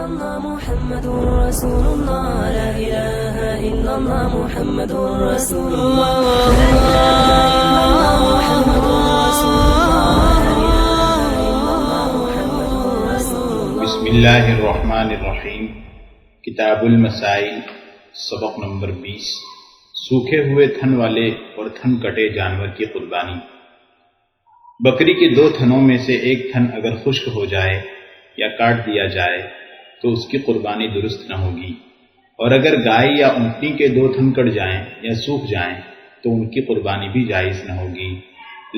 illallah Muhammadur Rasulullah, la ilaha illallah Muhammadur Rasulullah, la ilaha illallah Muhammadur Rasulullah, la ilaha illallah Muhammadur Rasulullah. بسم اللہ الرحمن الرحیم. کتاب المسائل سبق number 20. سوکھے ہوئے تھن والے اور تھن کٹے جانور کی قربانی. بکری کے 2 تھنوں میں سے ایک تھن اگر خشک ہو جائے یا کاٹ دیا جائے تو اس کی قربانی درست نہ ہوگی، اور اگر گائے یا اونٹنی کے 2 تھن کٹ جائیں یا سوکھ جائیں تو ان کی قربانی بھی جائز نہ ہوگی.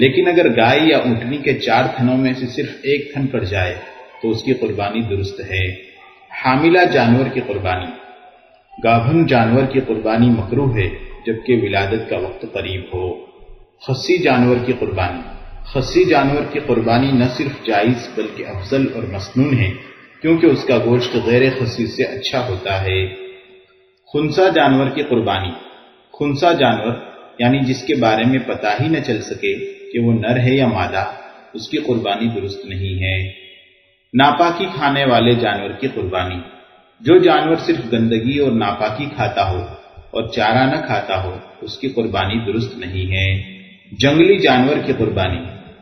لیکن اگر گائے یا اونٹنی کے 4 تھنوں میں سے صرف ایک تھن کٹ جائے تو اس کی قربانی درست ہے. حاملہ جانور کی قربانی. گابھن جانور کی قربانی مکروہ ہے جبکہ ولادت کا وقت قریب ہو. خصی جانور کی قربانی. خصی جانور کی قربانی نہ صرف جائز بلکہ افضل اور مسنون ہے کیونکہ اس کا گوشت غیر خصی سے اچھا ہوتا ہے. خنثی جانور کی قربانی. خنثی جانور یعنی جس کے بارے میں پتہ ہی نہ چل سکے کہ وہ نر ہے یا مادہ، اس کی قربانی درست نہیں ہے. ناپاکی کھانے والے جانور کی قربانی. جو جانور صرف گندگی اور ناپاکی کھاتا ہو اور چارہ نہ کھاتا ہو اس کی قربانی درست نہیں ہے. جنگلی جانور کی قربانی.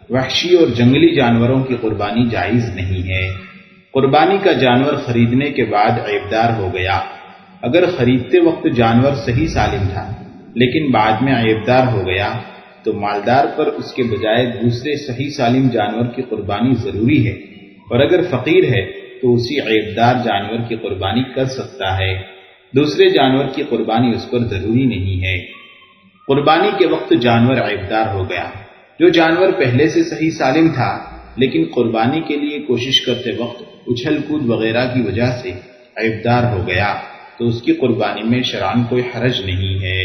وحشی اور جنگلی جانوروں کی قربانی جائز نہیں ہے. قربانی کا جانور خریدنے کے بعد عیبدار ہو گیا. اگر خریدتے وقت جانور صحیح سالم تھا لیکن بعد میں عیبدار ہو گیا تو مالدار پر اس کے بجائے دوسرے صحیح سالم جانور کی قربانی ضروری ہے، اور اگر فقیر ہے تو اسی عیبدار جانور کی قربانی کر سکتا ہے. دوسرے جانور کی قربانی اس پر ضروری نہیں ہے. قربانی کے وقت جانور عیبدار ہو گیا. جو جانور پہلے سے صحیح سالم تھا لیکن قربانی کے لیے کوشش کرتے وقت اچھل کود وغیرہ کی وجہ سے عیبدار ہو گیا تو اس کی قربانی میں شرعاً کوئی حرج نہیں ہے.